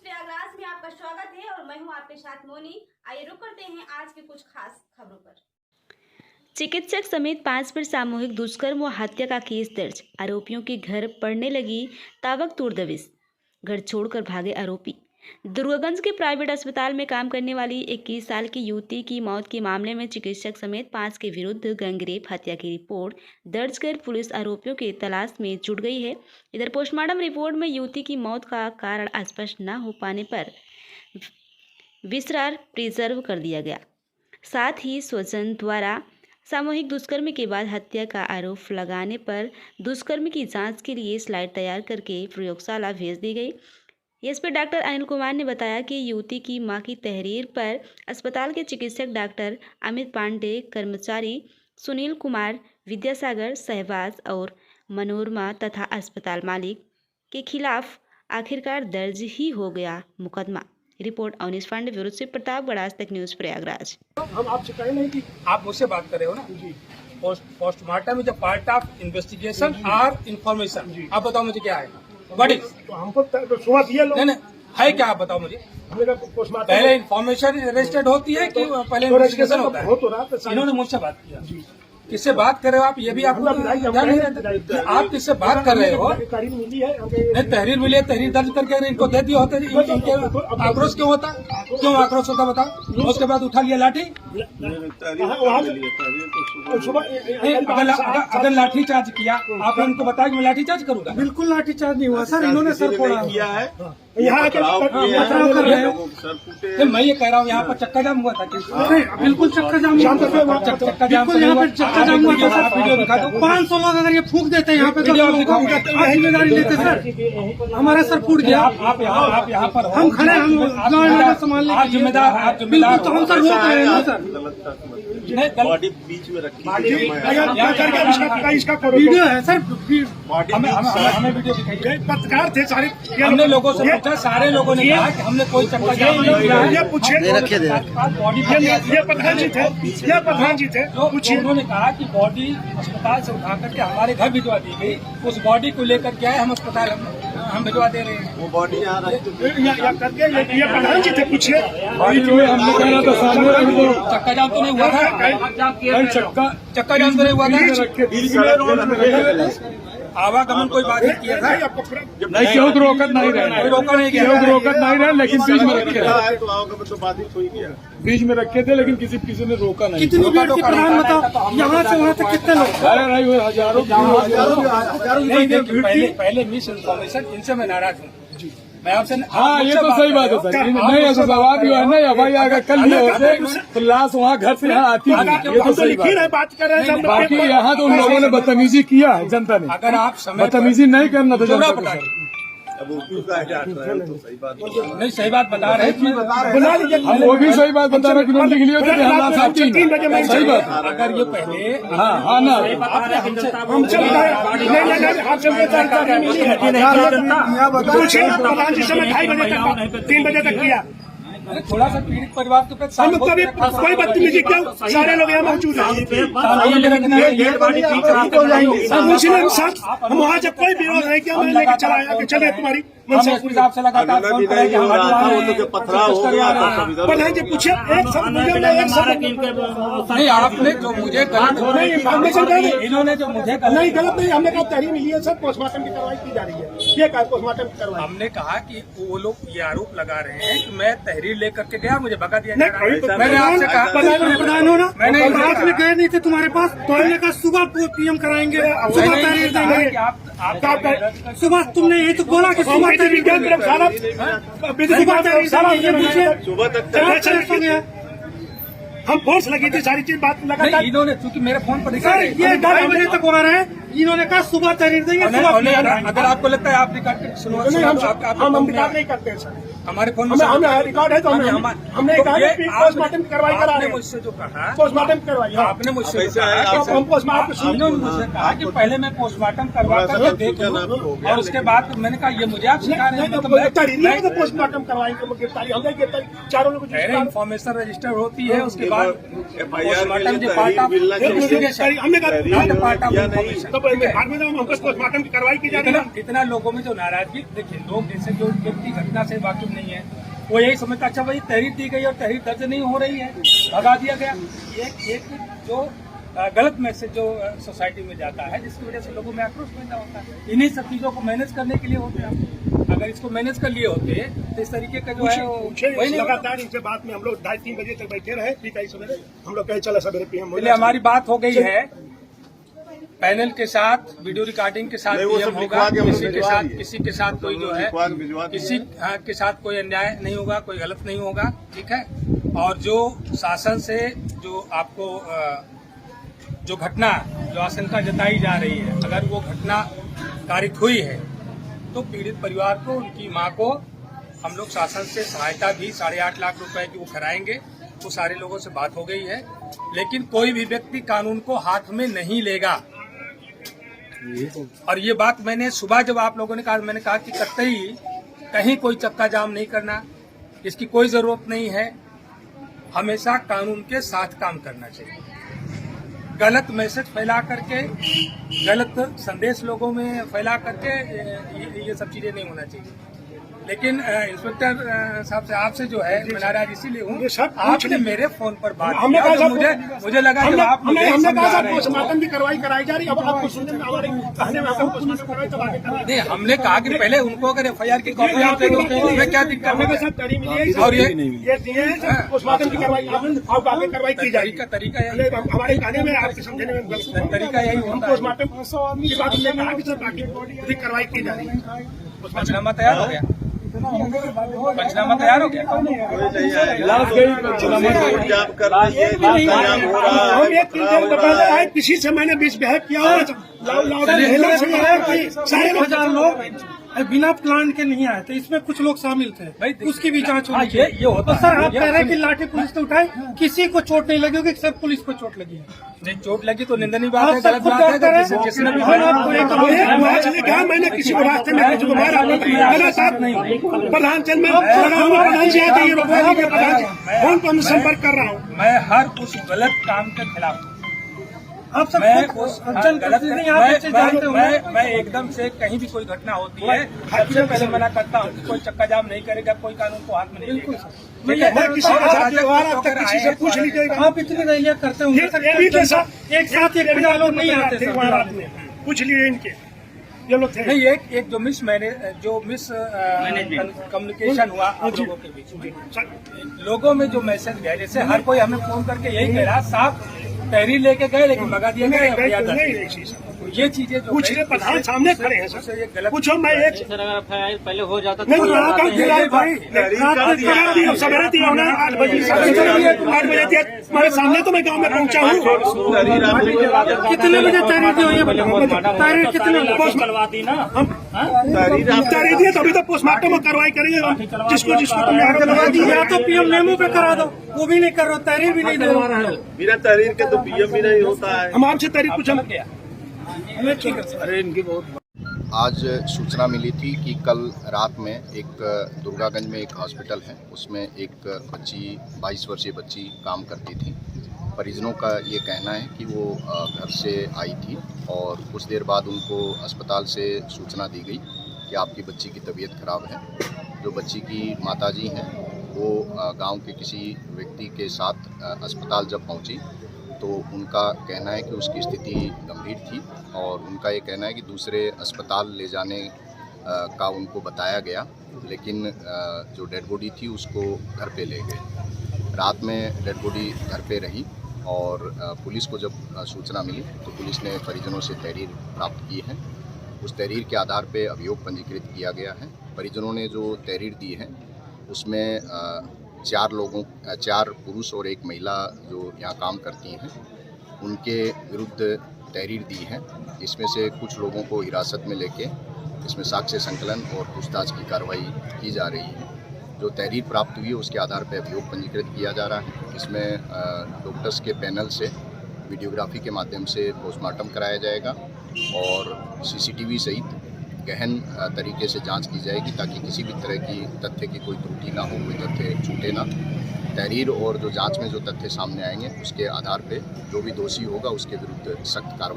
प्रयागराज में आपका स्वागत है और मैं हूं आपके साथ मोनी। आइए रुक करते हैं आज के कुछ खास खबरों पर। चिकित्सक समेत 5 पर सामूहिक दुष्कर्म व हत्या का केस दर्ज। आरोपियों के घर पड़ने लगी ताबकतोड़ दबिश। घर छोड़कर भागे आरोपी। दुर्गागंज के प्राइवेट अस्पताल में काम करने वाली 21 साल की युवती की मौत के मामले में चिकित्सक समेत 5 के विरुद्ध गैंगरेप हत्या की रिपोर्ट दर्ज कर पुलिस आरोपियों की तलाश में जुट गई है। इधर पोस्टमार्टम रिपोर्ट में युवती की मौत का कारण स्पष्ट न हो पाने पर विसरार प्रिजर्व कर दिया गया। साथ ही स्वजन द्वारा सामूहिक दुष्कर्म के बाद हत्या का आरोप लगाने पर दुष्कर्म की जांच के लिए स्लाइड तैयार करके प्रयोगशाला भेज दी गई। एसपी डॉक्टर अनिल कुमार ने बताया कि युवती की मां की तहरीर पर अस्पताल के चिकित्सक डॉक्टर अमित पांडे, कर्मचारी सुनील कुमार, विद्यासागर, सहबाज और मनोरमा तथा अस्पताल मालिक के खिलाफ आखिरकार दर्ज ही हो गया मुकदमा। Report Avneesh Pandey, bureau chief, Pratapgarh, Aaj Tak news, Prayagraj. हम आपसे कहे नहीं कि आप मुझसे बात कर रहे हो ना जी। Postmortem is a part of investigation और इन्फॉर्मेशन। आप बताओ मुझे क्या है? What is? तो हमको सुबह दिए लोग नहीं है क्या? आप बताओ मुझे। पोस्टमार्टम पहले इन्फॉर्मेशन रजिस्टर्ड होती है कि पहले इन्वेस्टिगेशन होता है? हो तो रहा। इन्होंने मुझसे बात किया। किससे बात कर रहे हो आप? ये भी आपको ध्यान नहीं रहता। आप किससे बात कर रहे हो? तहरीर मिली है, नहीं, तहरीर मिली है, तहरीर दर्ज करके इनको दे दिया होता। इनके आक्रोश क्यों होता? क्यों आक्रोश होता बताओ? उसके बाद उठा लिया लाठी। अगर लाठी चार्ज किया, आपने उनको बताया कि मैं लाठी चार्ज करूंगा? बिल्कुल लाठी चार्ज नहीं हुआ सर, इन्होंने सर फोड़ा किया है। यहाँ पथराव कर रहे सर मैं ये कह रहा हूँ यहाँ पर चक्का जाम हुआ था। बिल्कुल चक्का जाम हुआ था। चक्का जाम बिल्कुल यहाँ पे चक्का जाम हुआ था सर। वीडियो दिखा दो। 500 लोग अगर ये फूक देते हैं यहाँ पे तो आप जिम्मेदारी लेते सर। हमारा सर फूट गया। आप यहाँ पर हम खड़े, हम संभालने आप जिम्मेदार बिल्कुल, तो हम सर रोक रहे हैं ना सर। बॉडी बीच में रखी इसका वीडियो है सर। हमें वीडियो दिखाइए। पत्रकार थे सारे। हमने लोगों से पूछा, सारे लोगों ने कहा कि हमने कोई चक्का जाम नहीं किया। ये पूछे, ये प्रधान जी थे, ये प्रधान जी थे। पूछिए। उन्होंने कहा कि बॉडी अस्पताल से उठा करके हमारे घर भिजवा दी गई। उस बॉडी को लेकर के आए हम अस्पताल, हम भिजवा दे रहे हैं। वो बॉडी यहाँ करके ये प्रधान जी थे। पूछिए। हमने कहना था सामने चक्का जाम तो नहीं हुआ था? चक्का जाम तो नहीं हुआ था? आवागमन कोई बात नहीं किया था? नहीं, क्यों रोकत नहीं रहे, कोई रोका नहीं गया। रोकत नहीं रहे, लेकिन बीच में रखे तो आवागमन तो बाधित हो ही गया। बीच में रखे थे, लेकिन किसी ने रोका नहीं। कितनी भीड़ थी प्रधान बताओ? यहाँ से वहाँ तक कितने लोग? अरे नहीं हुए, हजारों। पहले मिस इन्फॉर्मेशन, इनसे मैं नाराज हूँ। मैं आपसे हाँ, ये तो सही बात है सर। नहीं ऐसा सवाल भी है नहीं, हवाई अगर कल लिए होते तो लाश वहाँ घर से यहाँ आती थी। ये तो सही बात है। बाकी यहाँ तो उन लोगों ने बदतमीजी किया है, जनता ने। अगर आप बदतमीजी नहीं करना था जनता को। अब वो क्यों कहा जा रहा है? तो सही बात नहीं, सही बात बता रहे हैं। हम वो भी सही बात बता रहे हैं कि उन्होंने लिख लिया था कि हम लाश आती ही नहीं। सही बात है। अगर ये पहले हाँ ना, हम चल रहे हैं। 3 बजे तक किया। थोड़ा सा पीड़ित परिवार के प्रति हम कभी कोई बदतमीजी क्यों? सारे लोग यहाँ मौजूद हैं। हम वहाँ जब कोई विरोध नहीं किया, मैंने लेकर चला आया कि चले तुम्हारी साहब से लगातार फोन करें कि पथराव हो गया था। प्रधान जी पूछे, एक शब्द नहीं, आपने जो मुझे इन्होंने जो मुझे नहीं गलत नहीं, हमने कहा तहरीर मिली है सर, पोस्टमार्टम की कार्रवाई की जा रही है। ये कहा पोस्टमार्टम की कार्रवाई। हमने कहा कि वो लोग ये आरोप लगा रहे हैं कि मैं तहरीर लेकर के गया, मुझे भगा दिया। मैंने आपसे कहा प्रधान हो ना, मैंने रात में गए नहीं थे तुम्हारे पास, तो हमने कहा सुबह पीएम कराएंगे, सुबह तहरीर देंगे। सुबह तुमने यही तो बोला कि सुबह तहरीर देंगे। सुबह तक हम फोर्स लगी थी, सारी चीज बात लगातार। इन्होंने चूंकि मेरे फोन पर दिखा सर ये 12 बजे तक हो रहे हैं, इन्होंने कहा सुबह तहरीर देंगे। अगर आपको लगता है आप रिकॉर्ड सुनो, हम रिकॉर्ड नहीं करते हैं सर। हमारे फोन में हमें रिकॉर्ड है तो हमने कहा पोस्टमार्टम की कार्रवाई करा रहे हैं। मुझसे जो कहा पोस्टमार्टम करवाई आपने मुझसे हम पोस्टमार्टम इन्होंने मुझसे कहा कि पहले मैं पोस्टमार्टम करवा कर देख लूं और उसके बाद मैंने कहा ये मुझे आप सिखा रहे हैं तो पोस्टमार्टम करवाएंगे। गिरफ्तारी हमने गिरफ्तारी चारों लोग इन्फॉर्मेशन रजिस्टर होती है, उसके बाद FIR पार्ट ऑफ इन्वेस्टिगेशन, हमने कहा पार्ट ऑफ इन्फॉर्मेशन। तो बाद में हम पोस्टमार्टम की कार्रवाई की जा रही है। इतना लोगों में जो नाराजगी, देखिए लोग जैसे जो व्यक्ति घटना से वाकिफ नहीं है वो यही समझता अच्छा भाई तहरीर दी गई और तहरीर दर्ज नहीं हो रही है, भगा दिया गया। एक जो गलत मैसेज जो सोसाइटी में जाता है जिसकी वजह से लोगों में आक्रोश पैदा होता है। इन्हीं सब चीजों को मैनेज करने के लिए होते हैं। अगर इसको मैनेज कर लिए होते तो इस तरीके का जो है वही नहीं। लगातार इनसे बात में हम लोग 2:30-3 बजे तक बैठे रहे, ठीक है सवेरे हम लोग कहे चलो सवेरे पीएम। पहले हमारी बात हो गई है पैनल के साथ, वीडियो रिकॉर्डिंग के साथ पीएम होगा, किसी के साथ कोई जो है किसी के साथ कोई अन्याय नहीं होगा, कोई गलत नहीं होगा, ठीक है। और जो शासन से जो आपको जो घटना जो आशंका जताई जा रही है, अगर वो घटना कारित हुई है तो पीड़ित परिवार को, उनकी मां को हम लोग शासन से सहायता भी 8.5 लाख रुपए की वो कराएंगे। वो सारे लोगों से बात हो गई है, लेकिन कोई भी व्यक्ति कानून को हाथ में नहीं लेगा। और ये बात मैंने सुबह जब आप लोगों ने कहा, मैंने कहा कि कतई कहीं कोई चक्का जाम नहीं करना, इसकी कोई जरूरत नहीं है। हमेशा कानून के साथ काम करना चाहिए। गलत मैसेज फैला करके, गलत संदेश लोगों में फैला करके ये सब चीजें नहीं होना चाहिए। लेकिन इंस्पेक्टर साहब से आपसे जो है मैं नाराज इसीलिए हूँ, आपने मेरे फोन पर बात किया तो मुझे लगा कि आप हमने कहा पोस्टमार्टम की कार्रवाई कराई जा रही है। अब आपको सुनने में हमारे कहने में आपको पोस्टमार्टम करवाई तो आगे करवाई नहीं, हमने कहा कि पहले उनको अगर FIR की कॉपी आते तो उसमें क्या दिक्कत है। और ये पोस्टमार्टम की कार्रवाई अब आगे कार्रवाई की जाएगी। तरीका यही हमारे कहने में आपके समझने में तरीका यही हम होता है। पोस्टमार्टम की बात हमने कहा कि सर बाकी कार्रवाई की जा रही है। पंचनामा तैयार हो गया, पंचनामा तैयार हो गया। हम एक बताया किसी से मैंने मिसबिहेव किया, सारे लोग बिना प्लान के नहीं आए थे, इसमें कुछ लोग शामिल थे, उसकी भी जांच होनी चाहिए। ये होता तो सर आप कह रहे हैं कि लाठी पुलिस ने उठाई, किसी को चोट नहीं लगी होगी, सब पुलिस को चोट लगी है। नहीं, चोट लगी तो निंदनीय बात है, गलत बात है। जिसने भी मैंने किसी को रास्ते में किसी को मारा प्रधान में प्रधान जी आते फोन पर संपर्क कर रहा हूँ। मैं हर उस गलत काम के खिलाफ हूँ। आप सब मैं एकदम से कहीं भी कोई घटना होती है सबसे पहले मना करता हूँ कि कोई चक्का जाम नहीं करेगा, कोई कानून को हाथ में नहीं लेगा। किसी से पूछ लीजिएगा, आप इतनी रैलियां करते होंगे एक साथ एक लोग नहीं आते थे, पूछ लिए इनके ये लोग थे। नहीं, एक जो मिस कम्युनिकेशन हुआ आप लोगों के बीच में, लोगों में जो मैसेज गया, जैसे हर कोई हमें फोन करके यही कह रहा, साफ तहरीर लेके गए लेकिन भगा दिया गया। ये चीजें जो पूछ रहे प्रधान सामने खड़े हैं सर, गलत पूछो मैं एक पहले हो जाता नहीं भाई सवेरे दिया होना 8 बजे दिया हमारे सामने, तो मैं गाँव में पहुँचा हूँ। कितने बजे तहरीर दी हुई है? तहरीर कितने करवाती ना, तहरीर दिए तभी तो पोस्टमार्टम में कार्रवाई करेंगे। जिसको तुमने या तो PM मेमो पे करा दो, वो भी नहीं कर रहे, तहरीर भी नहीं दे रहे। बिना तहरीर के तो PM भी नहीं होता है। हम आपसे तहरीर पूछा अरे इनकी बहुत आज सूचना मिली थी कि कल रात में एक दुर्गागंज में एक हॉस्पिटल है, उसमें एक बच्ची 22 वर्षीय बच्ची काम करती थी। परिजनों का ये कहना है कि वो घर से आई थी और कुछ देर बाद उनको अस्पताल से सूचना दी गई कि आपकी बच्ची की तबीयत खराब है। जो बच्ची की माताजी हैं वो गांव के किसी व्यक्ति के साथ अस्पताल जब पहुंची तो उनका कहना है कि उसकी स्थिति गंभीर थी और उनका ये कहना है कि दूसरे अस्पताल ले जाने का उनको बताया गया, लेकिन जो डेड बॉडी थी उसको घर पे ले गए। रात में डेड बॉडी घर पे रही और पुलिस को जब सूचना मिली तो पुलिस ने परिजनों से तहरीर प्राप्त की है। उस तहरीर के आधार पे अभियोग पंजीकृत किया गया है। परिजनों ने जो तहरीर दी है उसमें 4 पुरुष और 1 महिला जो यहाँ काम करती हैं उनके विरुद्ध तहरीर दी है। इसमें से कुछ लोगों को हिरासत में लेके इसमें साक्ष्य संकलन और पूछताछ की कार्रवाई की जा रही है। जो तहरीर प्राप्त हुई है उसके आधार पर अभियोग पंजीकृत किया जा रहा है। इसमें डॉक्टर्स के पैनल से वीडियोग्राफी के माध्यम से पोस्टमार्टम कराया जाएगा और CCTV सहित गहन तरीके से जांच की जाएगी ताकि किसी भी तरह की तथ्य की कोई त्रुटि ना हो, कोई तथ्य छूटे ना। तहरीर और जो जांच में जो तथ्य सामने आएंगे उसके आधार पे जो भी दोषी होगा उसके विरुद्ध सख्त कार्रवाई